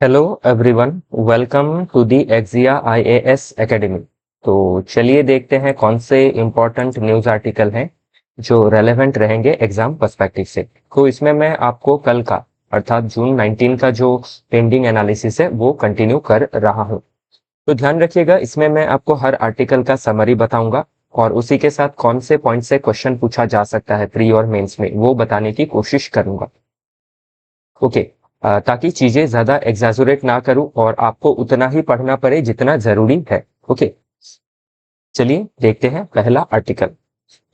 Hello everyone, welcome to the Exia IAS academy. तो चलिए देखते हैं कौन से इम्पोर्टेंट न्यूज़ आर्टिकल हैं जो रेलेवेंट रहेंगे एग्जाम पर्सपेक्टिव से। तो इसमें मैं आपको कल का अर्थात जून 19 का जो पेंडिंग एनालिसिस है वो कंटिन्यू कर रहा हूं। तो ध्यान रखिएगा, इसमें मैं आपको हर आर्टिकल का समरी बताऊंगा और उसी के साथ कौन से पॉइंट से क्वेश्चन पूछा जा सकता है प्री और मेंस में वो बताने की कोशिश करूंगा। ओके। ताकि चीजें ज्यादा एग्जैजुरेट ना करूं और आपको उतना ही पढ़ना पड़े जितना जरूरी है। ओके, चलिए देखते हैं पहला आर्टिकल।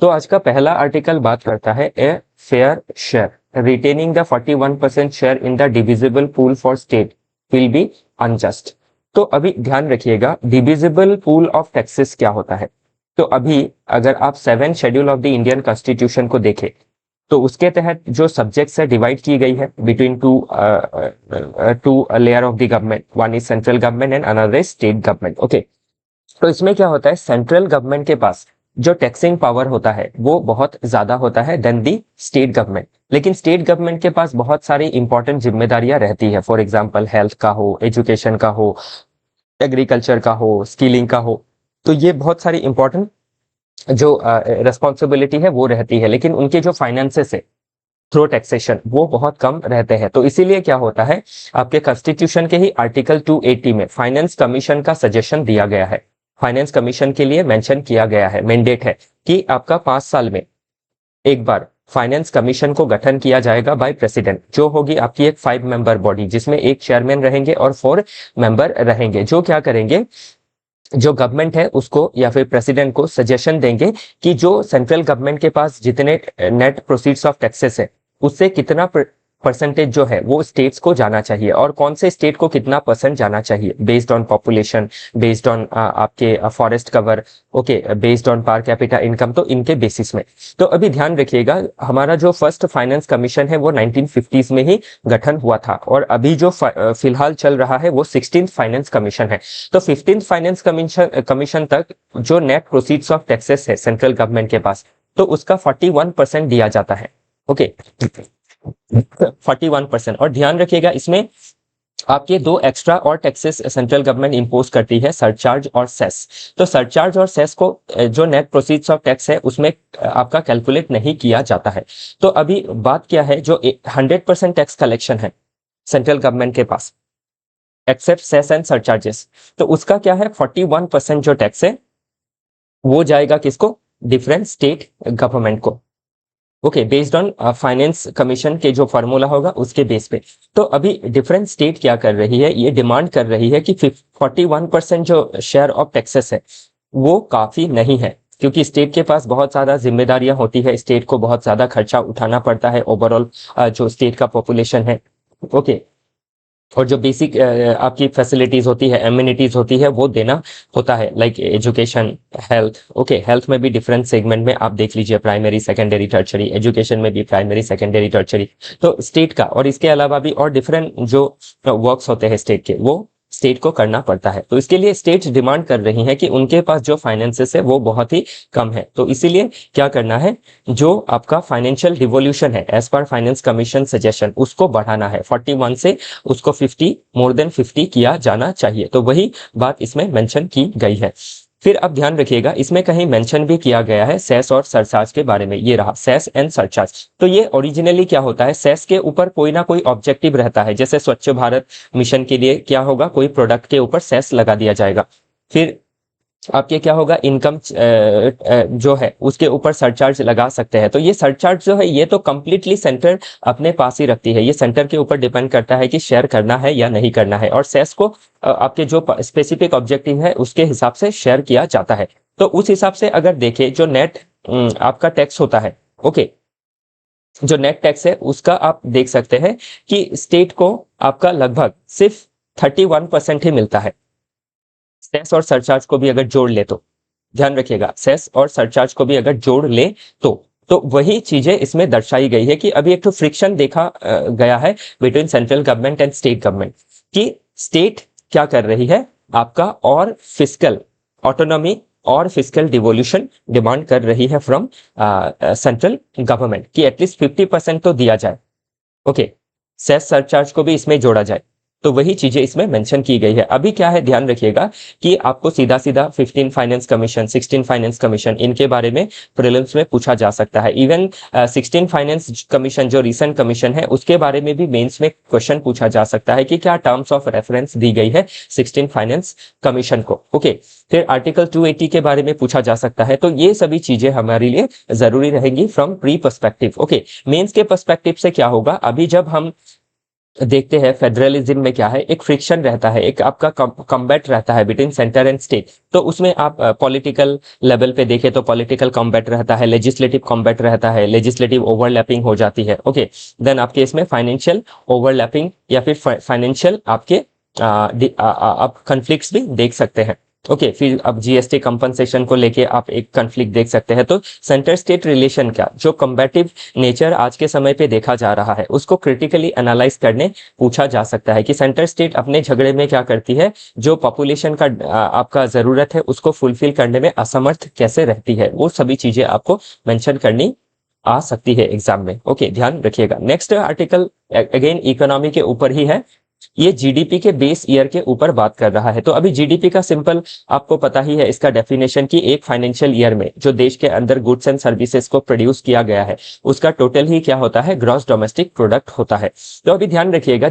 तो आज का पहला आर्टिकल बात करता है a fair share retaining the 41% share in the divisible pool for state will be unjust. तो अभी ध्यान रखिएगा, डिविजिबल पूल ऑफ टैक्सेस क्या होता है। तो अभी अगर आप 7 schedule of the Indian constitution को देखें तो उसके तहत जो सब्जेक्ट्स है डिवाइड की गई है between two layer of the government, one is central government and another is state government. Okay, तो इसमें क्या होता है, सेंट्रल गवर्नमेंट के पास जो टैक्सिंग पावर होता है वो बहुत ज्यादा होता है देन दी स्टेट गवर्नमेंट, लेकिन स्टेट गवर्नमेंट के पास बहुत सारी इंपॉर्टेंट जिम्मेदारियां रहती है। फॉर एग्जांपल हेल्थ का हो, एजुकेशन का हो, एग्रीकल्चर का हो, स्किलिंग का हो। तो ये बहुत सारी इंपॉर्टेंट जो रिस्पॉन्सिबिलिटी है वो रहती है, लेकिन उनके जो फाइनेंसेस है थ्रू टैक्सेशन वो बहुत कम रहते हैं। तो इसीलिए क्या होता है, आपके कॉन्स्टिट्यूशन के ही आर्टिकल 280 में फाइनेंस कमीशन का सजेशन दिया गया है। फाइनेंस कमीशन के लिए मेंशन किया गया है, मैंडेट है कि आपका 5 साल में एक बार फाइनेंस कमीशन को गठन किया जाएगा बाय प्रेसिडेंट, जो होगी आपकी एक 5 मेंबर बॉडी जिसमें एक चेयरमैन रहेंगे और 4 मेंबर रहेंगे, जो क्या करेंगे, जो गवर्नमेंट है उसको या फिर प्रेसिडेंट को सजेशन देंगे कि जो सेंट्रल गवर्नमेंट के पास जितने नेट प्रोसीड्स ऑफ टैक्सेस है उससे कितना परसेंटेज जो है वो स्टेट्स को जाना चाहिए और कौन से स्टेट को कितना परसेंट जाना चाहिए, based on population, based on आपके forest cover, okay, based on per capita income, तो इनके बेसिस में। तो अभी ध्यान रखिएगा, हमारा जो फर्स्ट फाइनेंस कमीशन है वो 1950s में ही गठन हुआ था और अभी जो फिलहाल चल रहा है वो 16th फाइनेंस कमीशन है। तो 15th फाइनेंस कमीशन तक जो नेट प्रोसीड्स ऑफ टैक्सेस है सेंट्रल गवर्नमेंट के पास, तो उसका 41% दिया जाता है। ओके, 41%। और ध्यान रखिएगा, इसमें आपके 2 एक्स्ट्रा और टैक्सेस सेंट्रल गवर्नमेंट इंपोज करती है, सरचार्ज और सेस। तो सरचार्ज और सेस को जो नेट प्रोसीड्स ऑफ टैक्स है उसमें आपका कैलकुलेट नहीं किया जाता है। तो अभी बात क्या है, जो 100% टैक्स कलेक्शन है सेंट्रल गवर्नमेंट के पास एक्सेप्ट सेस एंड सरचार्जेस, तो उसका क्या है, 41% जो टैक्स है वो जाएगा किसको, डिफरेंट स्टेट गवर्नमेंट को। Okay, based on finance commission के जो फॉर्मूला होगा उसके बेस पे। तो अभी डिफरेंट स्टेट क्या कर रही है, ये डिमांड कर रही है कि 41% जो शेयर ऑफ टैक्सेस है वो काफी नहीं है, क्योंकि स्टेट के पास बहुत ज्यादा जिम्मेदारियां होती है, स्टेट को बहुत ज्यादा खर्चा उठाना पड़ता है ओवरऑल जो स्टेट का पॉपुलेशन है। ओके, और जो बेसिक आपकी फैसिलिटीज होती है, एम्यूनिटीज होती है वो देना होता है, like education, health. Okay, health में भी डिफरेंट सेगमेंट में आप देख लीजिए, प्राइमरी, सेकेंडरी, टर्चरी, एजुकेशन में भी प्राइमरी, सेकेंडरी, टर्चरी। तो स्टेट का और इसके अलावा भी और डिफरेंट जो वर्क्स होते हैं स्टेट के वो स्टेट को करना पड़ता है। तो इसके लिए स्टेट्स डिमांड कर रही हैं कि उनके पास जो फाइनेंसेस है वो बहुत ही कम है। तो इसीलिए क्या करना है, जो आपका फाइनेंशियल रिवोल्यूशन है as per finance commission suggestion उसको बढ़ाना है, 41 से उसको 50, मोर देन 50 किया जाना चाहिए। तो वही बात इसमें मेंशन की गई है। फिर अब ध्यान रखिएगा, इसमें कहीं मेंशन भी किया गया है सेस और सरचार्ज के बारे में, ये रहा सेस एंड सरचार्ज। तो ये ओरिजिनली क्या होता है, सेस के ऊपर कोई ना कोई ऑब्जेक्टिव रहता है, जैसे स्वच्छ भारत मिशन के लिए क्या होगा, कोई प्रोडक्ट के ऊपर सेस लगा दिया जाएगा। फिर आपके क्या होगा, इनकम जो है उसके ऊपर सरचार्ज लगा सकते हैं। तो ये सरचार्ज जो है ये तो कंप्लीटली सेंटर अपने पास ही रखती है, ये सेंटर के ऊपर डिपेंड करता है कि शेयर करना है या नहीं करना है। और सेस को आपके जो स्पेसिफिक ऑब्जेक्टिव है उसके हिसाब से शेयर किया जाता है। तो उस हिसाब से अगर देखें, जो नेट आपका टैक्स होता है, ओके, जो नेट टैक्स है उसका आप देख सकते हैं कि स्टेट को आपका लगभग सिर्फ 31% ही मिलता है। सेस और सरचार्ज को भी अगर जोड़ ले तो, ध्यान रखिएगा, सेस और सरचार्ज को भी अगर जोड़ ले तो वही चीजें इसमें दर्शाई गई है कि अभी एक तो फ्रिक्शन देखा गया है between central government and state government, कि स्टेट क्या कर रही है आपका, और फिस्कल ऑटोनॉमी और फिस्कल डिवोल्यूशन डिमांड कर रही है फ्रॉम सेंट्रल गवर्नमेंट कि एटलीस्ट 50% तो दिया जाए। ओके, सेस सरचार्ज को भी इसमें जोड़ा जाए। तो वही चीजें इसमें मेंशन की गई है। अभी क्या है, ध्यान रखिएगा कि आपको सीधा सीधा 15 फाइनेंस कमीशन, 16 फाइनेंस कमीशन, इनके बारे में प्रीलिम्स में पूछा जा सकता है। इवन 16 फाइनेंस कमीशन जो रिसेंट कमीशन है उसके बारे में भी मेंस में क्वेश्चन पूछा जा सकता है कि क्या टर्म्स ऑफ रेफरेंस दी गई है 16 फाइनेंस कमीशन को। ओके, फिर आर्टिकल 280 के बारे में पूछा जा सकता है। तो ये सभी चीजें हमारे लिए जरूरी रहेंगी from pre perspective. Okay, Mains के पर्सपेक्टिव से क्या होगा, अभी जब हम देखते हैं फेडरलिज्म में क्या है, एक फ्रिक्शन रहता है, एक आपका कॉम्बैट रहता है बिटवीन सेंटर एंड स्टेट। तो उसमें आप पॉलिटिकल लेवल पे देखें तो पॉलिटिकल कॉम्बैट रहता है, लेजिस्लेटिव कॉम्बैट रहता है, लेजिस्लेटिव ओवरलैपिंग हो जाती है। ओके, देन आपके इसमें फाइनेंशियल ओवरलैपिंग या फिर फाइनेंशियल आपके आप कन्फ्लिक्ट्स भी देख सकते हैं। ओके, फिर अब जीएसटी कंपनसेशन को लेके आप एक कन्फ्लिक्ट देख सकते हैं। तो सेंटर स्टेट रिलेशन का जो कम्बैटिव नेचर आज के समय पे देखा जा रहा है उसको क्रिटिकली एनालाइज करने पूछा जा सकता है कि सेंटर स्टेट अपने झगड़े में क्या करती है, जो पॉपुलेशन का आपका जरूरत है उसको फुलफिल करने में असमर्थ कैसे रहती है, वो सभी चीजें आपको मेंशन करनी आ सकती है एग्जाम में। ओके, ध्यान रखिएगा। नेक्स्ट आर्टिकल अगेन इकोनॉमी के ऊपर ही है, ये जीडीपी के बेस ईयर के ऊपर बात कर रहा है। तो अभी जीडीपी का सिंपल आपको पता ही है इसका डेफिनेशन कि एक फाइनेंशियल ईयर में जो देश के अंदर गुड्स एंड सर्विसेज को प्रोड्यूस किया गया है उसका टोटल ही क्या होता है, ग्रॉस डोमेस्टिक प्रोडक्ट होता है। तो अभी ध्यान रखिएगा,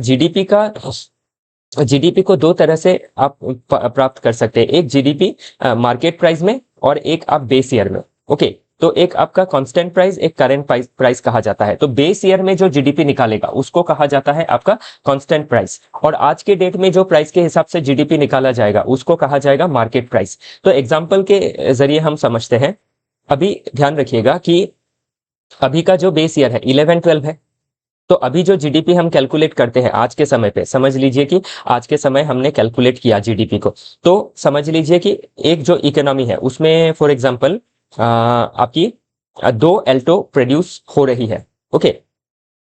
जीडीपी को दो तरह से आप प्राप्त कर सकते हैं, एक जीडीपी मार्केट प्राइस में और एक आप बेस ईयर में। ओके, तो एक आपका कांस्टेंट प्राइस, एक करंट प्राइस कहा जाता है। तो बेस ईयर में जो जीडीपी निकालेगा उसको कहा जाता है आपका कांस्टेंट प्राइस, और आज के डेट में जो प्राइस के हिसाब से जीडीपी निकाला जाएगा उसको कहा जाएगा मार्केट प्राइस। तो एग्जांपल के जरिए हम समझते हैं। अभी ध्यान रखिएगा कि अभी का जो बेस ईयर है 11-12 है। तो अभी जो जीडीपी हम कैलकुलेट करते हैं आज के समय पे, समझ लीजिए कि आज के समय हमने कैलकुलेट किया जीडीपी को, तो समझ लीजिए कि एक जो इकोनॉमी है उसमें फॉर एग्जांपल आपकी 2 एल्टो प्रोड्यूस हो रही है। ओके,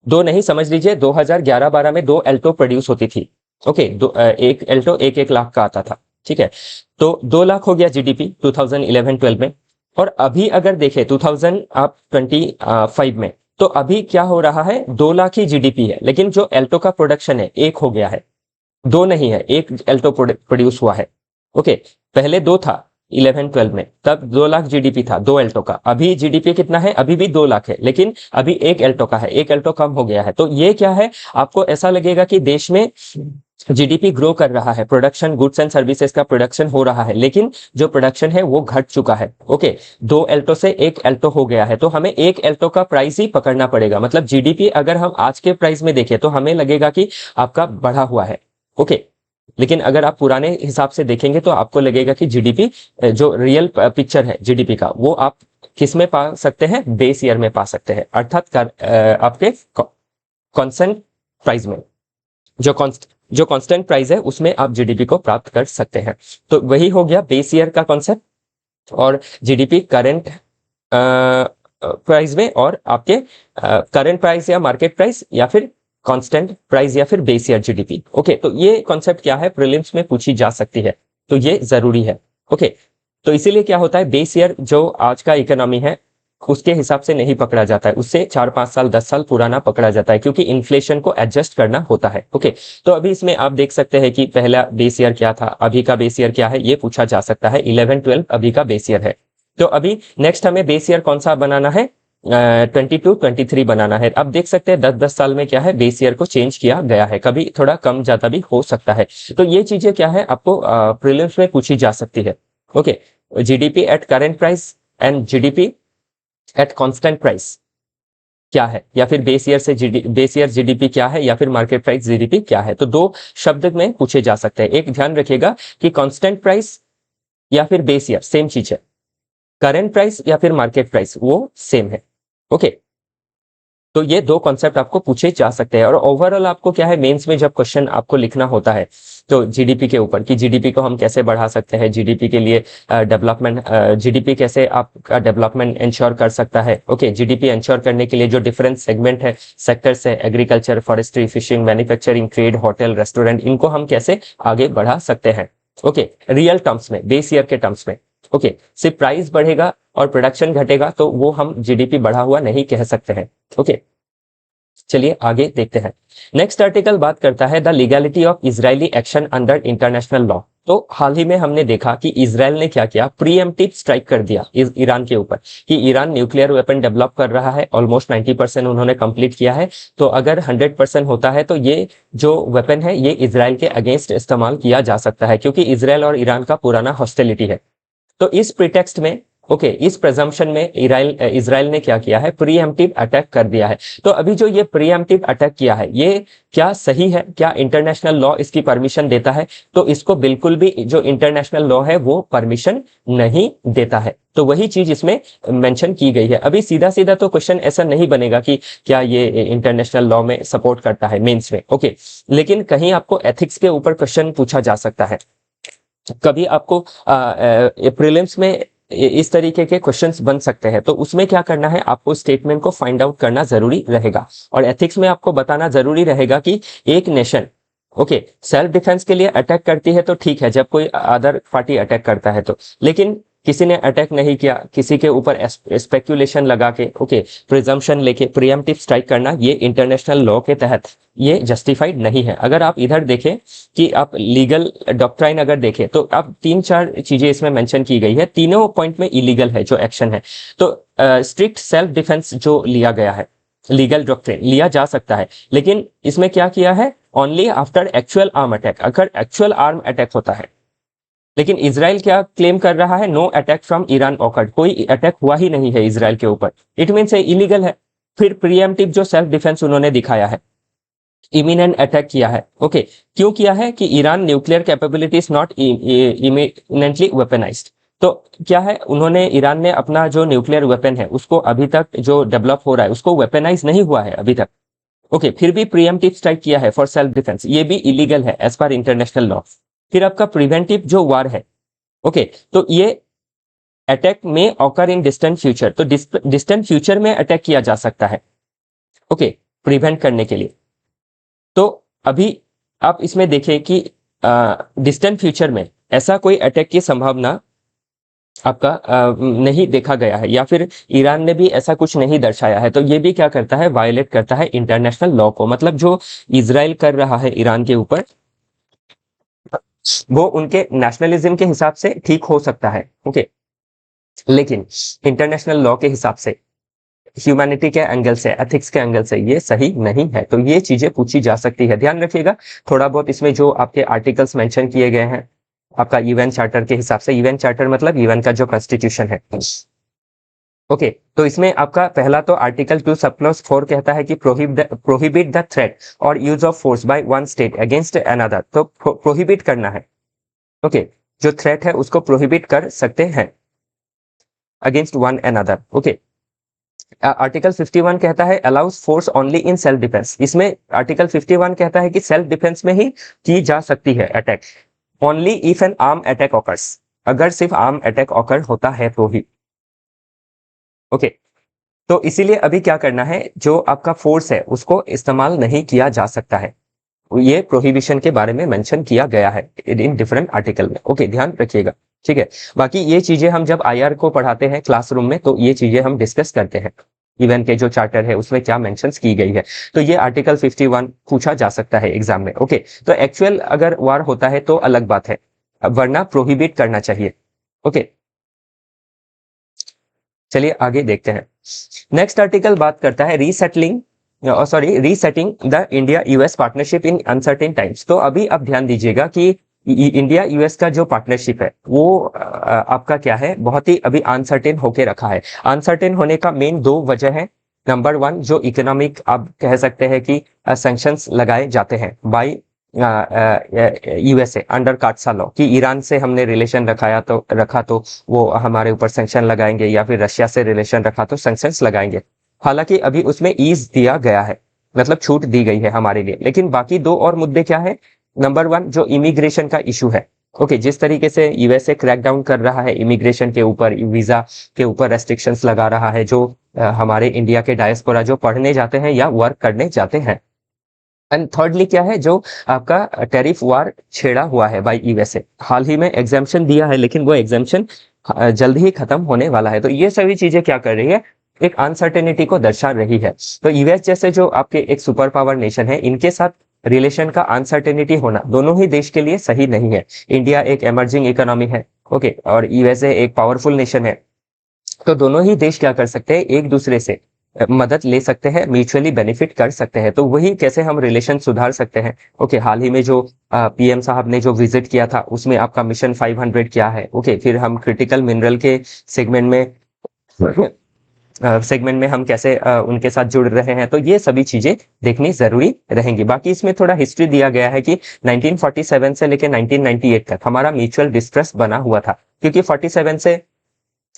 दो नहीं, समझ लीजिए 2011-12 में 2 एल्टो प्रोड्यूस होती थी। ओके, एक एल्टो 1-1 लाख का आता था। ठीक है, तो 2 लाख हो गया जीडीपी 2011-12 में। और अभी अगर देखें 2025 में, तो अभी क्या हो रहा है, 2 लाख ही जीडीपी है, लेकिन जो एल्टो का प्रोडक्शन है एक हो गया है, दो नहीं है, एक एल्टो प्रोड्यूस हुआ है। ओके, पहले दो था 11-12 में, तब 2 लाख जीडीपी था 2 एल्टो का। अभी जीडीपी कितना है, अभी भी 2 लाख है, लेकिन अभी एक एल्टो का है, एक एल्टो कम हो गया है। तो ये क्या है, आपको ऐसा लगेगा कि देश में जीडीपी ग्रो कर रहा है, प्रोडक्शन, गुड्स एंड सर्विसेज का प्रोडक्शन हो रहा है, लेकिन जो प्रोडक्शन है वो घट चुका है। ओके, 2 एल्टो से एक एल्टो हो गया है, तो हमें एक एल्टो का प्राइस ही पकड़ना पड़ेगा। मतलब जीडीपी अगर हम आज के प्राइस में देखें तो हमें लगेगा कि आपका बढ़ा हुआ है। ओके, लेकिन अगर आप पुराने हिसाब से देखेंगे तो आपको लगेगा कि जीडीपी, जो रियल पिक्चर है जीडीपी का, वो आप किस में पा सकते हैं, बेस ईयर में पा सकते हैं, अर्थात आपके कांस्टेंट प्राइस में, जो कांस्टेंट प्राइस है उसमें आप जीडीपी को प्राप्त कर सकते हैं। तो वही हो गया बेस ईयर का कॉन्सेप्ट, और जीडीपी करंट प्राइस में, और आपके करंट प्राइस या मार्केट प्राइस या फिर कांस्टेंट प्राइस या फिर बेस ईयर जीडीपी। ओके, तो ये कॉन्सेप्ट क्या है, प्रीलिम्स में पूछी जा सकती है, तो ये जरूरी है। ओके, तो इसीलिए क्या होता है, बेस ईयर जो आज का इकोनॉमी है उसके हिसाब से नहीं पकड़ा जाता है, उससे 4-5 साल 10 साल पुराना पकड़ा जाता है, क्योंकि इन्फ्लेशन को एडजस्ट करना होता है। ओके, तो अभी इसमें आप देख सकते हैं कि पहला बेस ईयर क्या था, अभी का बेस ईयर क्या है, ये पूछा जा सकता है। 11-12 अभी का बेस ईयर है। तो अभी नेक्स्ट हमें बेस ईयर कौन सा बनाना है, 22-23 बनाना है। अब देख सकते हैं 10-10 साल में क्या है, बेस ईयर को चेंज किया गया है, कभी थोड़ा कम ज्यादा भी हो सकता है। तो ये चीजें क्या है, आपको प्रीलिम्स में पूछी जा सकती है। Okay, GDP at current price and GDP at constant price क्या है, या फिर बेस ईयर से बेस ईयर जीडीपी क्या है, या फिर मार्केट प्राइस जीडीपी क्या है। तो दो शब्द में पूछे जा सकते हैं। एक ध्यान रखिएगा कि कांस्टेंट प्राइस या फिर बेस ईयर सेम चीज है, करंट प्राइस या फिर मार्केट प्राइस वो सेम है। ओके, तो ये दो कॉन्सेप्ट आपको पूछे जा सकते हैं। और ओवरऑल आपको क्या है, मेंस में जब क्वेश्चन आपको लिखना होता है तो जीडीपी के ऊपर, कि जीडीपी को हम कैसे बढ़ा सकते हैं, जीडीपी के लिए डेवलपमेंट, जीडीपी कैसे आपका डेवलपमेंट इंश्योर कर सकता है। ओके, जीडीपी इंश्योर करने के लिए जो डिफरेंट सेगमेंट है, सेक्टर्स है, agriculture, forestry, fishing, manufacturing, trade, hotel, restaurant, इनको हम कैसे आगे बढ़ा सकते हैं। ओके, रियल टर्म्स में, बेस ईयर के टर्म्स में। ओके, सिर्फ प्राइस बढ़ेगा और प्रोडक्शन घटेगा तो वो हम जीडीपी बढ़ा हुआ नहीं कह सकते हैं। ओके, चलिए आगे देखते हैं। नेक्स्ट आर्टिकल बात करता है the legality of Israeli action under international law. तो हाल ही में हमने देखा कि इजराइल ने क्या किया, प्रीएम्प्टिव स्ट्राइक कर दिया ईरान के ऊपर कि ईरान न्यूक्लियर वेपन डेवलप कर रहा है। ऑलमोस्ट 90% उन्होंने कंप्लीट किया है। तो अगर 100% होता है तो ये जो वेपन है ये इजराइल के अगेंस्ट इस्तेमाल किया जा सकता है, क्योंकि इजराइल और ईरान का पुराना हॉस्टिलिटी है। तो इस प्रिटेक्स्ट में इस प्रेजम्पशन में इजराइल ने क्या किया है, प्रीएम्प्टिव अटैक कर दिया है। तो अभी जो ये प्रीएम्प्टिव अटैक किया है ये क्या सही है, क्या इंटरनेशनल लॉ इसकी परमिशन देता है? तो इसको बिल्कुल भी जो इंटरनेशनल लॉ है वो परमिशन नहीं देता है। तो वही चीज इसमें मेंशन की गई है। अभी सीधा सीधा तो क्वेश्चन ऐसा नहीं बनेगा कि क्या ये इंटरनेशनल लॉ में सपोर्ट करता है मेंस में, लेकिन कहीं आपको एथिक्स के ऊपर क्वेश्चन पूछा जा सकता है। कभी आपको प्रीलिम्स में इस तरीके के क्वेश्चंस बन सकते हैं। तो उसमें क्या करना है, आपको स्टेटमेंट को फाइंड आउट करना जरूरी रहेगा। और एथिक्स में आपको बताना जरूरी रहेगा कि एक नेशन सेल्फ डिफेंस के लिए अटैक करती है तो ठीक है, जब कोई अदर पार्टी अटैक करता है तो, लेकिन किसी ने अटैक नहीं किया, किसी के ऊपर स्पेक्यूलेशन लगा के प्रिजम्पशन लेके प्रीएम्प्टिव स्ट्राइक करना, ये इंटरनेशनल लॉ के तहत ये जस्टिफाइड नहीं है। अगर आप इधर देखें कि आप लीगल डॉक्ट्राइन अगर देखें तो आप 3-4 चीजें इसमें मेंशन की गई है, तीनों पॉइंट में इलीगल है जो एक्शन है। तो स्ट्रिक्ट सेल्फ डिफेंस जो लिया गया है, लीगल डॉक्ट्रिन लिया जा सकता है, लेकिन इसमें क्या किया है, only after actual arm attack, अगर एक्चुअल आर्म अटैक होता है। लेकिन इजराइल क्या क्लेम कर रहा है, no attack from Iran occurred, कोई अटैक हुआ ही नहीं है इजराइल के ऊपर, इट मीन्स इलीगल है। फिर प्रीएम्प्टिव जो सेल्फ डिफेंस उन्होंने दिखाया है, इमिनेंट अटैक किया है। क्यों किया है कि Iran nuclear capability is not eminently weaponised. तो क्या है, उन्होंने ईरान ने अपना जो न्यूक्लियर वेपन है उसको अभी तक जो डेवलप हो रहा है उसको वेपनाइज नहीं हुआ है अभी तक। फिर भी प्रीएम्प्टिव स्ट्राइक किया है फॉर सेल्फ डिफेंस, ये भी इलीगल है एज पर इंटरनेशनल लॉ। फिर आपका प्रिवेंटिव जो वार है, तो ये अटैक में ऑकर इन डिस्टेंट फ्यूचर, तो डिस्टेंट फ्यूचर में अटैक किया जा सकता है प्रिवेंट करने के लिए। तो अभी आप इसमें देखें कि डिस्टेंट फ्यूचर में ऐसा कोई अटैक की संभावना आपका नहीं देखा गया है, या फिर ईरान ने भी ऐसा कुछ नहीं दर्शाया है। तो ये भी क्या करता है, वायलेट करता है इंटरनेशनल लॉ को। मतलब जो इजराइल कर रहा है ईरान के ऊपर, वो उनके नेशनलिज्म के हिसाब से ठीक हो सकता है, लेकिन इंटरनेशनल लॉ के हिसाब से, ह्यूमैनिटी के एंगल से, एथिक्स के एंगल से ये सही नहीं है। तो ये चीजें पूछी जा सकती है, ध्यान रखिएगा। थोड़ा बहुत इसमें जो आपके आर्टिकल्स मेंशन किए गए हैं आपका यूएन चार्टर के हिसाब से, यूएन चार्टर मतलब यूएन का जो कॉन्स्टिट्यूशन है, तो इसमें आपका पहला तो आर्टिकल 2 सब क्लॉज 4 कहता है कि प्रोहिबिट द थ्रेट और use of force by one state against another. तो प्रोहिबिट करना है, जो थ्रेट है उसको प्रोहिबिट कर सकते हैं अगेंस्ट वन अनदर। आर्टिकल 51 कहता है allows force only in self defence. इसमें आर्टिकल 51 कहता है कि सेल्फ डिफेंस में ही की जा सकती है attack, only if N arm attack occurs, अगर सिर्फ आर्म अटैक ऑकर होता है तो ही। तो इसीलिए अभी क्या करना है, जो आपका फोर्स है उसको इस्तेमाल नहीं किया जा सकता है। ये प्रोहिबिशन के बारे में मेंशन किया गया है इन डिफरेंट आर्टिकल में। ध्यान रखिएगा, ठीक है। बाकी ये चीजें हम जब आईआर को पढ़ाते हैं क्लासरूम में तो ये चीजें हम डिस्कस करते हैं, इवन के जो चार्टर है उसमें क्या मेंशंस की गई है। तो ये आर्टिकल 51 पूछा जा सकता है एग्जाम में। तो एक्चुअल अगर वार होता है तो अलग बात है, वरना प्रोहिबिट करना चाहिए। चलिए आगे देखते हैं। नेक्स्ट आर्टिकल बात करता है resetting the India US partnership in uncertain times. तो अभी आप ध्यान दीजिएगा कि इंडिया यूएस का जो पार्टनरशिप है वो आपका क्या है, बहुत ही अभी अनसर्टेन होके रखा है। अनसर्टेन होने का मेन 2 वजह है। नंबर 1 जो इकोनॉमिक आप कह सकते हैं कि सैंक्शंस लगाए जाते हैं बाय यूएसए अंडर काटसा लॉ, कि ईरान से हमने रिलेशन रखा तो वो हमारे ऊपर सैंक्शन लगाएंगे, या फिर रशिया से रिलेशन रखा तो सैंक्शंस लगाएंगे। हालांकि अभी उसमें ईज दिया गया है, मतलब छूट दी गई है हमारे लिए। लेकिन बाकी 2 और मुद्दे क्या है, नंबर 1 जो इमिग्रेशन का इशू है। जिस तरीके से यूएसए क्रैकडाउन कर रहा है इमिग्रेशन के ऊपर, वीजा के ऊपर रेस्ट्रिक्शंस लगा रहा है, जो हमारे इंडिया के डायस्पोरा जो पढ़ने जाते हैं या वर्क करने जाते हैं। एंड थर्डली क्या है, जो आपका टैरिफ वार छेड़ा हुआ है बाय यूएसए। हाल ही में एग्जाम्पशन दिया है, लेकिन वो एग्जाम्पशन जल्द ही खत्म होने वाला है। तो ये सभी चीजें क्या कर रही है, एक अनसर्टेनिटी को दर्शा रही है। तो यूएस जैसे जो आपके एक सुपर पावर नेशन है, इनके साथ रिलेशन का अनसर्टेनिटी होना दोनों ही देश के लिए सही नहीं है। इंडिया एक एमर्जिंग इकोनॉमी है, ओके, और यूएसए एक पावरफुल नेशन है। तो दोनों ही देश क्या कर सकते हैं, एक दूसरे से मदद ले सकते हैं, म्यूचुअली बेनिफिट कर सकते हैं। तो वही कैसे हम रिलेशन सुधार सकते हैं। ओके, हाल ही में जो पीएम साहब ने जो विजिट किया था, उसमें आपका मिशन 500 क्या है। ओके, फिर हम क्रिटिकल मिनरल के सेगमेंट में हम कैसे उनके साथ जुड़ रहे हैं। तो ये सभी चीजें देखनी जरूरी रहेंगी। बाकी इसमें थोड़ा हिस्ट्री दिया गया है कि 1947 से लेकर 1998 तक हमारा म्यूचुअल डिस्ट्रस्ट बना हुआ था, क्योंकि 47 से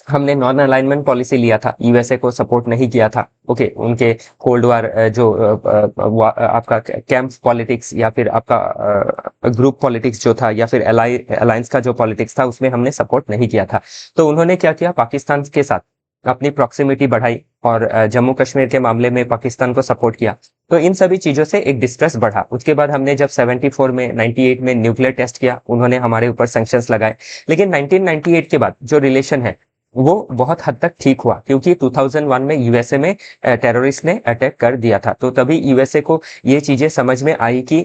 हमने नॉन अलाइनमेंट पॉलिसी लिया था, यूएसए को सपोर्ट नहीं किया था। ओके, उनके कोल्ड वार जो आपका कैंप पॉलिटिक्स या फिर आपका ग्रुप पॉलिटिक्स जो था, या फिर अलायंस का जो पॉलिटिक्स था, उसमें हमने सपोर्ट नहीं किया था। तो उन्होंने क्या किया, पाकिस्तान के साथ अपनी प्रॉक्सिमिटी बढ़ाई और जम्मू कश्मीर के मामले में पाकिस्तान को सपोर्ट किया। तो इन सभी चीजों से एक डिस्ट्रेस बढ़ा। उसके बाद हमने जब 74 में 98 में न्यूक्लियर टेस्ट किया, उन्होंने हमारे ऊपर सैंक्शंस लगाए। लेकिन 1998 के बाद जो रिलेशन है वो बहुत हद तक ठीक हुआ, क्योंकि 2001 में यूएसए में टेररिस्ट ने अटैक कर दिया था। तो तभी यूएसए को ये चीजें समझ में आई कि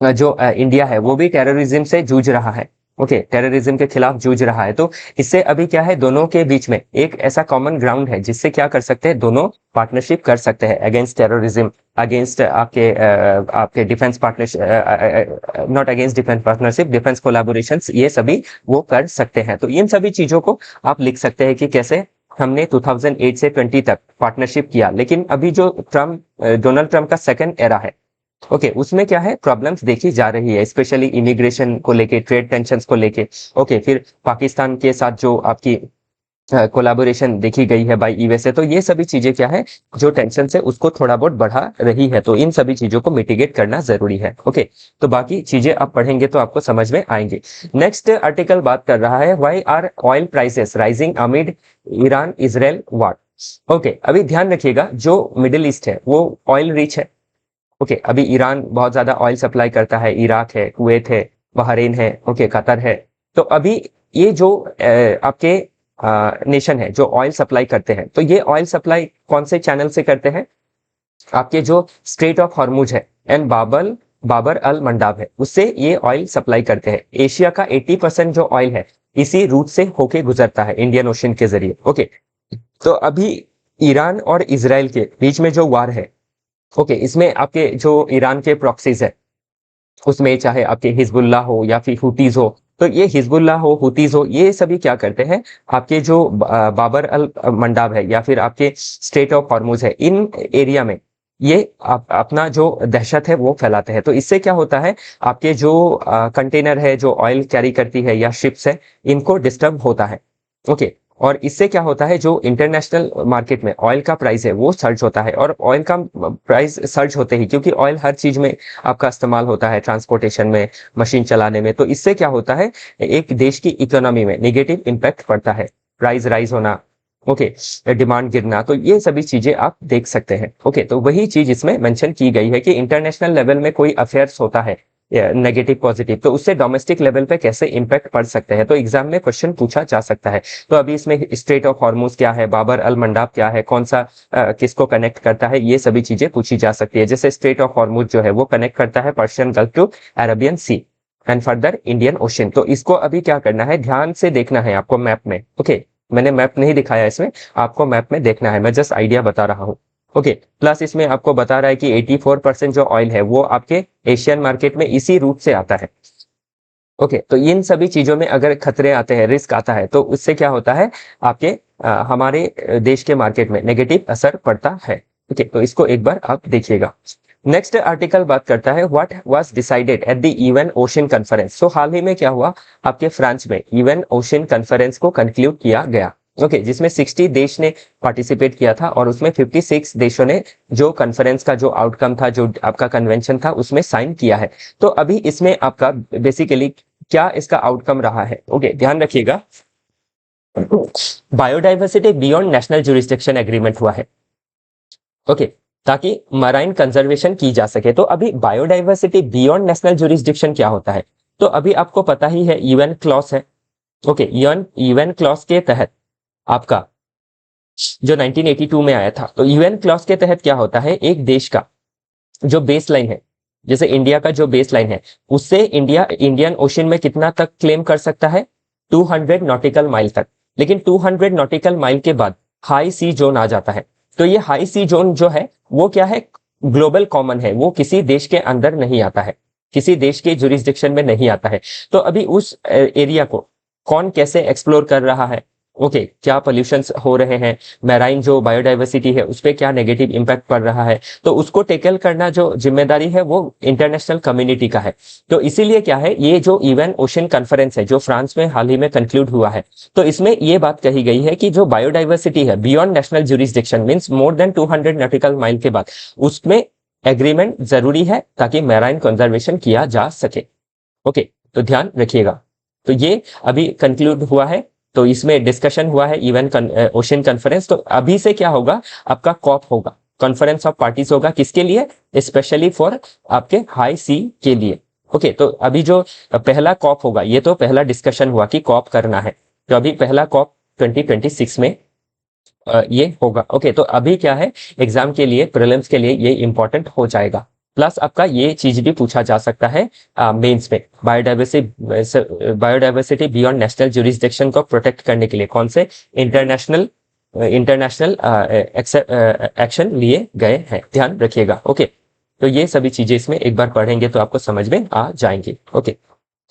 जो इंडिया है वो भी टेररिज्म से जूझ रहा है। ओके, टेररिज्म के खिलाफ जूझ रहा है। तो इससे अभी क्या है, दोनों के बीच में एक ऐसा कॉमन ग्राउंड है जिससे क्या कर सकते हैं, दोनों पार्टनरशिप कर सकते हैं अगेंस्ट टेररिज्म, अगेंस्ट आपके defence partnership, not against defence partnership, defence collaborations, ये सभी वो कर सकते हैं। तो इन सभी चीजों को आप लिख सकते हैं कि कैसे हमने 2008 से 20 तक पार्टनरशिप किया। लेकिन अभी जो डोनाल्ड ट्रंप का सेकंड एरा है, ओके, उसमें क्या है, प्रॉब्लम्स देखी जा रही है, स्पेशली इमिग्रेशन को लेके, ट्रेड टेंशंस को लेके। ओके, फिर पाकिस्तान के साथ जो आपकी कोलैबोरेशन देखी गई है बाय यूएसए। तो ये सभी चीजें क्या है, जो टेंशन है उसको थोड़ा बहुत बढ़ा रही है। तो इन सभी चीजों को मिटिगेट करना जरूरी है। ओके, तो बाकी चीजें आप पढ़ेंगे तो आपको समझ में आएंगे। नेक्स्ट आर्टिकल बात कर रहा है, why are oil prices rising amid Iran Israel war. Okay, अभी ध्यान रखिएगा, जो मिडिल ईस्ट है वो ऑयल रिच है। ओके, अभी ईरान बहुत ज्यादा ऑयल सप्लाई करता है, इराक है, कुवैत है, बहरीन है, ओके, कतर है। तो अभी ये जो आपके नेशन है जो ऑयल सप्लाई करते हैं, तो ये ऑयल सप्लाई कौन से चैनल से करते हैं, आपके जो स्ट्रेट ऑफ हॉर्मुज है एंड बाबर अल मंडाब है, उससे ये ऑयल सप्लाई करते हैं। एशिया का 80% जो ऑयल है इसी रूट से होके गुजरता है, इंडियन ओशन के जरिए। ओके, तो अभी ईरान और इसराइल के बीच में जो वार है, ओके, इसमें आपके जो ईरान के प्रॉक्सीज है, उसमें चाहे आपके हिजबुल्ला हो या फिर हुतीज हो, तो ये हिजबुल्ला हो, हुतीज हो, ये सभी क्या करते हैं, आपके जो बाबर अल मंडाब है या फिर आपके स्ट्रेट ऑफ हॉर्मुज है, इन एरिया में ये अपना जो दहशत है वो फैलाते हैं। तो इससे क्या होता है, आपके जो कंटेनर है जो ऑयल कैरी करती है या शिप्स है, इनको डिस्टर्ब होता है। ओके, और इससे क्या होता है, जो इंटरनेशनल मार्केट में ऑयल का प्राइस है वो सर्ज होता है। और ऑयल का प्राइस सर्ज होते ही, क्योंकि ऑयल हर चीज में आपका इस्तेमाल होता है, ट्रांसपोर्टेशन में, मशीन चलाने में, तो इससे क्या होता है, एक देश की इकोनॉमी में नेगेटिव इंपैक्ट पड़ता है, प्राइस राइज होना, ओके, डिमांड गिरना। तो ये सभी चीजें आप देख सकते हैं। ओके, तो वही चीज इसमें मेंशन की गई है कि इंटरनेशनल लेवल में कोई अफेयर्स होता है नेगेटिव पॉजिटिव, तो उससे डोमेस्टिक लेवल पे कैसे इंपैक्ट पड़ सकते हैं। तो एग्जाम में क्वेश्चन पूछा जा सकता है। तो अभी इसमें स्ट्रेट ऑफ हॉर्मुज क्या है, बाबर अल मंडाब क्या है, कौन सा किसको कनेक्ट करता है, ये सभी चीजें पूछी जा सकती है। जैसे स्ट्रेट ऑफ हॉर्मुज जो है वो कनेक्ट करता है Persian gulf to Arabian sea and further Indian ocean. तो इसको अभी क्या करना है, ध्यान से देखना है आपको मैप में। ओके, मैंने मैप नहीं दिखाया इसमें, आपको मैप में देखना है, मैं जस्ट आइडिया बता रहा हूँ। ओके, प्लस इसमें आपको बता रहा है कि 84% जो ऑयल है वो आपके एशियन मार्केट में इसी रूट से आता है। ओके, तो इन सभी चीजों में अगर खतरे आते हैं, रिस्क आता है, तो उससे क्या होता है, आपके हमारे देश के मार्केट में नेगेटिव असर पड़ता है। ओके, तो इसको एक बार आप देखिएगा। नेक्स्ट आर्टिकल बात करता है, what was decided at the UN ocean conference. तो हाल ही में क्या हुआ, आपके फ्रांस में यूएन ओशन कॉन्फ्रेंस को कंक्लूड किया गया। ओके, जिसमें 60 देश ने पार्टिसिपेट किया था और उसमें 56 देशों ने जो कॉन्फ्रेंस का जो आउटकम था, जो आपका कन्वेंशन था, उसमें साइन किया है। तो अभी इसमें आपका बेसिकली क्या इसका आउटकम रहा है। ओके, ध्यान रखिएगा, biodiversity beyond national jurisdiction agreement हुआ है। ओके, ताकि मराइन कंजर्वेशन की जा सके। तो अभी बायोडाइवर्सिटी बियॉन्ड नेशनल जुरिस्डिक्शन क्या होता है, तो अभी आपको पता ही है, यूएन क्लॉज है। ओके, यूएन क्लॉज के तहत आपका जो 1982 में आया था। तो यूएन क्लॉज के तहत क्या होता है, एक देश का जो बेस लाइन है, जैसे इंडिया का जो बेस लाइन है, उससे इंडिया इंडियन ओशन में कितना तक क्लेम कर सकता है, 200 नॉटिकल माइल तक। लेकिन 200 नॉटिकल माइल के बाद हाई सी जोन आ जाता है। तो ये हाई सी जोन जो है वो क्या है, ग्लोबल कॉमन है, वो किसी देश के अंदर नहीं आता है, किसी देश के जुरिस्डिक्शन में नहीं आता है। तो अभी उस एरिया को कौन कैसे एक्सप्लोर कर रहा है, ओके क्या पोल्यूशंस हो रहे हैं, मैराइन जो बायोडाइवर्सिटी है उस पर क्या नेगेटिव इम्पैक्ट पड़ रहा है, तो उसको टेकल करना जो जिम्मेदारी है वो इंटरनेशनल कम्युनिटी का है। तो इसीलिए क्या है, ये जो यूएन ओशन कॉन्फ्रेंस है जो फ्रांस में हाल ही में कंक्लूड हुआ है, तो इसमें ये बात कही गई है कि जो बायोडाइवर्सिटी है beyond national jurisdiction means more than 200 nautical mile के बाद, उसमें एग्रीमेंट जरूरी है ताकि मैराइन कंजर्वेशन किया जा सके। ओके, तो ध्यान रखिएगा। तो ये अभी कंक्लूड हुआ है, तो इसमें डिस्कशन हुआ है यूएन ओशन कॉन्फ्रेंस। तो अभी से क्या होगा, आपका कॉप होगा, कॉन्फ्रेंस ऑफ पार्टीज होगा, किसके लिए, स्पेशली फॉर आपके हाई सी के लिए। ओके, तो अभी जो पहला कॉप होगा, ये तो पहला डिस्कशन हुआ कि कॉप करना है, तो अभी पहला कॉप 2026 में ये होगा। ओके, तो अभी क्या है, एग्जाम के लिए, प्रीलिम्स के लिए ये इंपॉर्टेंट हो जाएगा। प्लस आपका ये चीज भी पूछा जा सकता है मेंस में, बायोडाइवर्सिटी बियॉन्ड नेशनल जुरिस्डिक्शन को प्रोटेक्ट करने के लिए कौन से इंटरनेशनल एक्शन लिए गए हैं, ध्यान रखिएगा। ओके, तो ये सभी चीजें इसमें एक बार पढ़ेंगे तो आपको समझ में आ जाएंगी। ओके,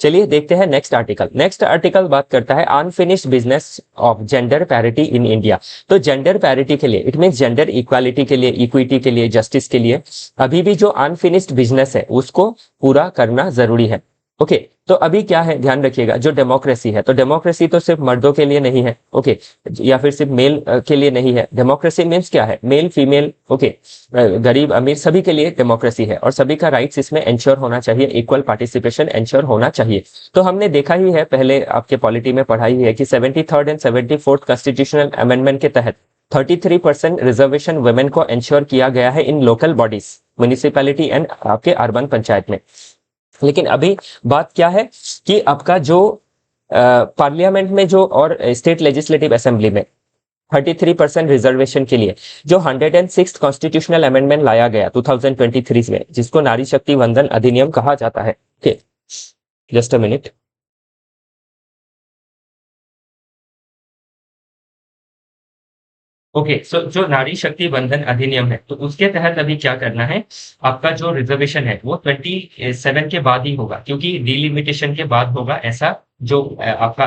चलिए देखते हैं नेक्स्ट आर्टिकल। नेक्स्ट आर्टिकल बात करता है unfinished business of gender parity in India. तो जेंडर पैरिटी के लिए, इट मीन जेंडर इक्वालिटी के लिए, इक्विटी के लिए, जस्टिस के लिए अभी भी जो अनफिनिश्ड बिजनेस है उसको पूरा करना जरूरी है। ओके, तो अभी क्या है, ध्यान रखिएगा, जो डेमोक्रेसी है, तो डेमोक्रेसी तो सिर्फ मर्दों के लिए नहीं है, ओके, या फिर सिर्फ मेल के लिए नहीं है। डेमोक्रेसी मीन्स क्या है, मेल फीमेल, ओके, गरीब अमीर सभी के लिए डेमोक्रेसी है, और सभी का राइट्स इसमें एंश्योर होना चाहिए, इक्वल पार्टिसिपेशन एंश्योर होना चाहिए। तो हमने देखा ही है, पहले आपके पॉलिटी में पढ़ाई है कि 73rd and 74th constitutional amendment के तहत 33% रिजर्वेशन वुमेन को एंश्योर किया गया है इन लोकल बॉडीज, म्युनिसिपैलिटी एंड आपके अर्बन पंचायत में। लेकिन अभी बात क्या है कि आपका जो पार्लियामेंट में जो और स्टेट लेजिस्लेटिव असेंबली में 33% रिजर्वेशन के लिए जो 106th कॉन्स्टिट्यूशनल अमेंडमेंट लाया गया 2023 में, जिसको नारी शक्ति वंदन अधिनियम कहा जाता है। Okay, just a minute. Okay, so जो नारी शक्ति बंधन अधिनियम है, तो उसके तहत अभी क्या करना है, आपका जो रिजर्वेशन है वो 27 के बाद ही होगा, क्योंकि डिलिमिटेशन के बाद होगा, ऐसा जो आपका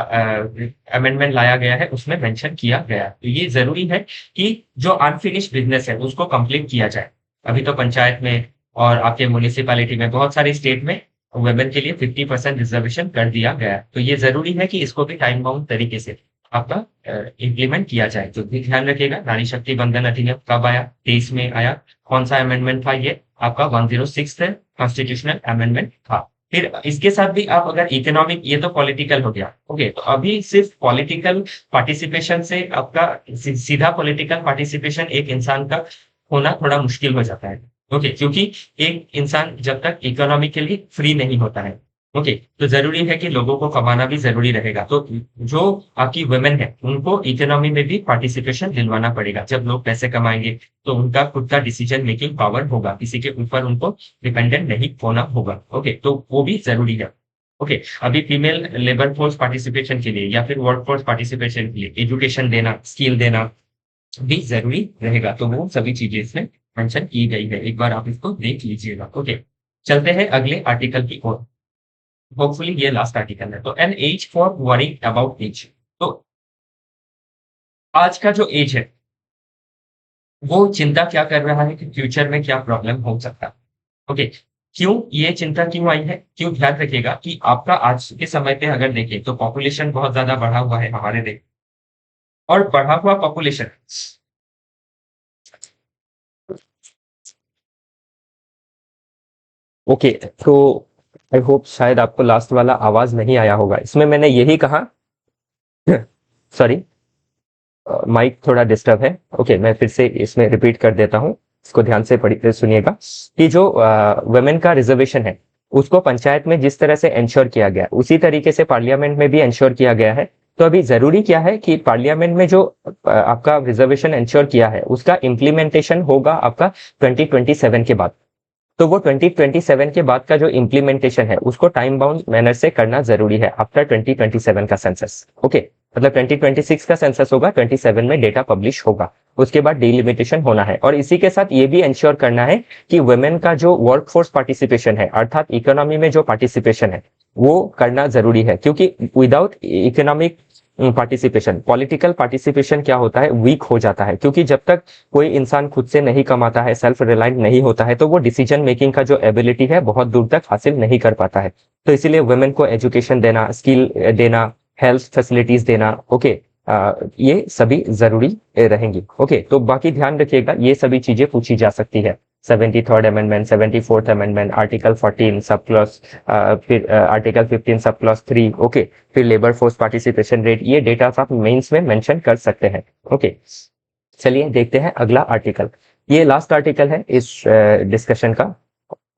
अमेंडमेंट लाया गया है उसमें मेंशन किया गया। तो ये जरूरी है कि जो अनफिनिश्ड बिजनेस है उसको कंप्लीट किया जाए। अभी तो पंचायत में और आपके म्युनिसिपैलिटी में बहुत सारे स्टेट में वुमेन के लिए 50% रिजर्वेशन कर दिया गया। तो ये जरूरी है कि इसको भी टाइम बाउंड तरीके से आपका इम्प्लीमेंट किया जाए। तो ध्यान रखिएगा, नारी शक्ति बंधन अधिनियम कब आया, 23 में आया। कौन सा अमेंडमेंट था, ये आपका 106 कॉन्स्टिट्यूशनल अमेंडमेंट था। फिर इसके साथ भी आप अगर इकोनॉमिक, ये तो पॉलिटिकल हो गया। ओके, तो अभी सिर्फ पॉलिटिकल पार्टिसिपेशन से आपका सीधा पॉलिटिकल पार्टिसिपेशन एक इंसान का होना थोड़ा मुश्किल हो जाता है। ओके, क्योंकि एक इंसान जब तक इकोनॉमिकली फ्री नहीं होता है, ओके, तो जरूरी है कि लोगों को कमाना भी जरूरी रहेगा। तो जो आपकी वुमेन है उनको इकोनॉमी में भी पार्टिसिपेशन दिलवाना पड़ेगा। जब लोग पैसे कमाएंगे तो उनका खुद का डिसीजन मेकिंग पावर होगा, किसी के ऊपर उनको डिपेंडेंट नहीं होना होगा। ओके, तो वो भी जरूरी है। ओके, अभी फीमेल लेबर फोर्स पार्टिसिपेशन के लिए या फिर वर्क फोर्स पार्टिसिपेशन के लिए एजुकेशन देना, स्किल देना भी जरूरी रहेगा। तो वो सभी चीजें इसमें मेंशन की गई है, एक बार आप इसको देख लीजिएगा। ओके, चलते हैं अगले आर्टिकल की ओर। होपफुली ये लास्ट आर्टिकल है। तो an age for worrying about age. तो आज का जो एज है वो चिंता क्या कर रहा है कि फ्यूचर में क्या प्रॉब्लम हो सकता है। ओके, क्यों ये चिंता क्यों आई है, क्यों, ध्यान रखिएगा कि आपका आज के समय पे अगर देखें तो पॉपुलेशन बहुत ज्यादा बढ़ा हुआ है हमारे देश, और बढ़ा हुआ पॉपुलेशन ओके, तो आई होप शायद आपको लास्ट वाला आवाज नहीं आया होगा। इसमें मैंने यही कहा सॉरी, माइक थोड़ा डिस्टर्ब है। ओके, मैं फिर से इसमें रिपीट कर देता हूँ, इसको ध्यान से पढ़ी सुनिएगा कि जो वुमेन का रिजर्वेशन है उसको पंचायत में जिस तरह से एंश्योर किया गया उसी तरीके से पार्लियामेंट में भी एंश्योर किया गया है तो अभी जरूरी क्या है कि पार्लियामेंट में जो आपका रिजर्वेशन इंश्योर किया है उसका इम्प्लीमेंटेशन होगा आपका 2027 के बाद। तो वो 2027 के बाद का जो इम्प्लीमेंटेशन है उसको टाइम बाउंड मैनर से करना जरूरी है आफ्टर 2027 का सेंसस। ओके, मतलब 2026 का सेंसस होगा, 27 में डेटा पब्लिश होगा, उसके बाद डिलिमिटेशन होना है। और इसी के साथ ये भी इंश्योर करना है कि वुमेन का जो वर्कफोर्स पार्टिसिपेशन है अर्थात इकोनॉमी में जो पार्टिसिपेशन है वो करना जरूरी है, क्योंकि without economic participation, political participation क्या होता है, वीक हो जाता है। क्योंकि जब तक कोई इंसान खुद से नहीं कमाता है, सेल्फ रिलायंट नहीं होता है, तो वो डिसीजन मेकिंग का जो एबिलिटी है बहुत दूर तक हासिल नहीं कर पाता है। तो इसीलिए वुमेन को एजुकेशन देना, स्किल देना, हेल्थ फैसिलिटीज देना, ओके, ये सभी जरूरी रहेंगी। ओके, तो बाकी ध्यान रखिएगा, ये सभी चीजें पूछी जा सकती है। 73rd amendment, 74th amendment, article 14 sub clause, फिर आर्टिकल 15 सब क्लॉज 3, ओके, फिर लेबर फोर्स पार्टिसिपेशन रेट, ये डेटा आप मेंस में मेंशन कर सकते हैं। ओके, चलिए देखते हैं अगला आर्टिकल। ये लास्ट आर्टिकल है इस डिस्कशन का।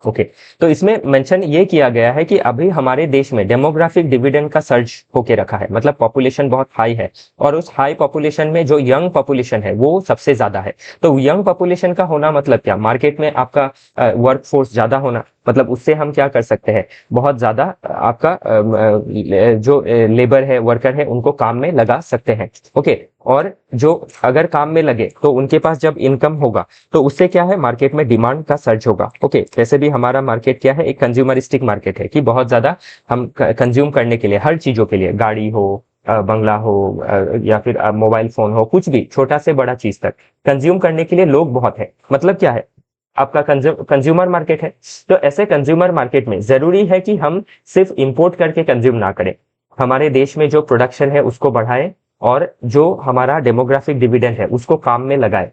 ओके, तो इसमें मेंशन ये किया गया है कि अभी हमारे देश में डेमोग्राफिक डिविडेंड का सर्ज होके रखा है, मतलब पॉपुलेशन बहुत हाई है और उस हाई पॉपुलेशन में जो यंग पॉपुलेशन है वो सबसे ज्यादा है। तो यंग पॉपुलेशन का होना मतलब क्या, मार्केट में आपका वर्क फोर्स ज्यादा होना, मतलब उससे हम क्या कर सकते हैं, बहुत ज्यादा आपका जो लेबर है, वर्कर है, उनको काम में लगा सकते हैं। ओके, और जो अगर काम में लगे तो उनके पास जब इनकम होगा तो उससे क्या है, मार्केट में डिमांड का सर्च होगा। ओके, वैसे भी हमारा मार्केट क्या है, एक कंज्यूमरिस्टिक मार्केट है कि बहुत ज्यादा हम कंज्यूम करने के लिए, हर चीजों के लिए, गाड़ी हो, बंगला हो, या फिर मोबाइल फोन हो, कुछ भी छोटा से बड़ा चीज तक कंज्यूम करने के लिए लोग बहुत है। मतलब क्या है, आपका कंज्यूमर मार्केट है। तो ऐसे कंज्यूमर मार्केट में जरूरी है कि हम सिर्फ इंपोर्ट करके कंज्यूम ना करें, हमारे देश में जो प्रोडक्शन है उसको बढ़ाएं और जो हमारा डेमोग्राफिक डिविडेंड है उसको काम में लगाए,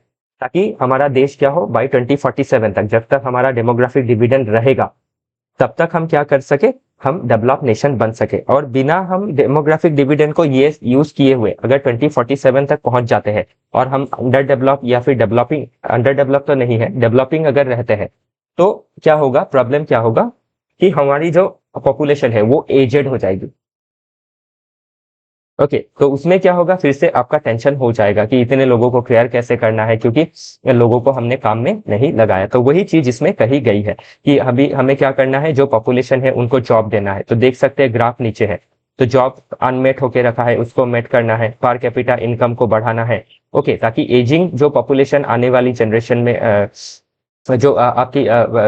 ताकि हमारा देश क्या हो, बाई 2047 तक, जब तक हमारा डेमोग्राफिक डिविडेंड रहेगा तब तक हम क्या कर सके, हम डेवलप नेशन बन सके। और बिना हम डेमोग्राफिक डिविडेंड को ये यूज किए हुए अगर 2047 तक पहुंच जाते हैं और हम अंडर डेवलप या फिर डेवलपिंग, अंडर डेवलप तो नहीं है, डेवलपिंग अगर रहते हैं, तो क्या होगा, प्रॉब्लम क्या होगा कि हमारी जो पॉपुलेशन है वो एजेड हो जाएगी। ओके, तो उसमें क्या होगा, फिर से आपका टेंशन हो जाएगा कि इतने लोगों को केयर कैसे करना है, क्योंकि लोगों को हमने काम में नहीं लगाया। तो वही चीज इसमें कही गई है कि अभी हमें क्या करना है, जो पॉपुलेशन है उनको जॉब देना है। तो देख सकते हैं ग्राफ नीचे है, तो जॉब अनमेट होके रखा है, उसको मेट करना है, पर कैपिटा इनकम को बढ़ाना है। ओके, ताकि एजिंग जो पॉपुलेशन आने वाली जनरेशन में जो आपकी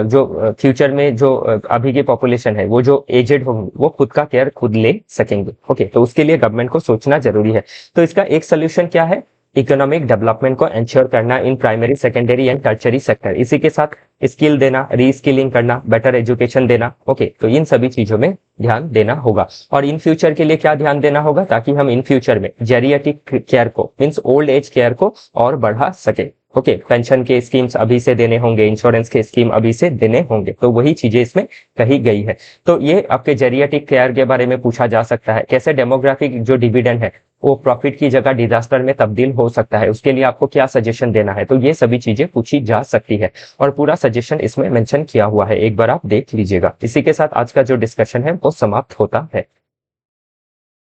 जो फ्यूचर में जो अभी की पॉपुलेशन है वो जो एजेड होंगे वो खुद का केयर खुद ले सकेंगे। ओके, तो उसके लिए गवर्नमेंट को सोचना जरूरी है। तो इसका एक सोल्यूशन क्या है, इकोनॉमिक डेवलपमेंट को एंश्योर करना in primary, secondary and tertiary sector. इसी के साथ स्किल देना, रीस्किलिंग करना, बेटर एजुकेशन देना। ओके, तो इन सभी चीजों में ध्यान देना होगा। और इन फ्यूचर के लिए क्या ध्यान देना होगा, ताकि हम इन फ्यूचर में जेरियाटिक केयर को, मीन्स ओल्ड एज केयर को और बढ़ा सके। ओके, पेंशन के स्कीम्स अभी से देने होंगे, इंश्योरेंस के स्कीम अभी से देने होंगे। तो वही चीजें इसमें कही गई है। तो ये आपके जेरियाटिक केयर के बारे में पूछा जा सकता है, कैसे डेमोग्राफिक जो डिविडेंड है वो प्रॉफिट की जगह डिजास्टर में तब्दील हो सकता है, उसके लिए आपको क्या सजेशन देना है। तो ये सभी चीजें पूछी जा सकती है और पूरा सजेशन इसमें मेंशन किया हुआ है, एक बार आप देख लीजिएगा। इसी के साथ आज का जो डिस्कशन है वो समाप्त होता है।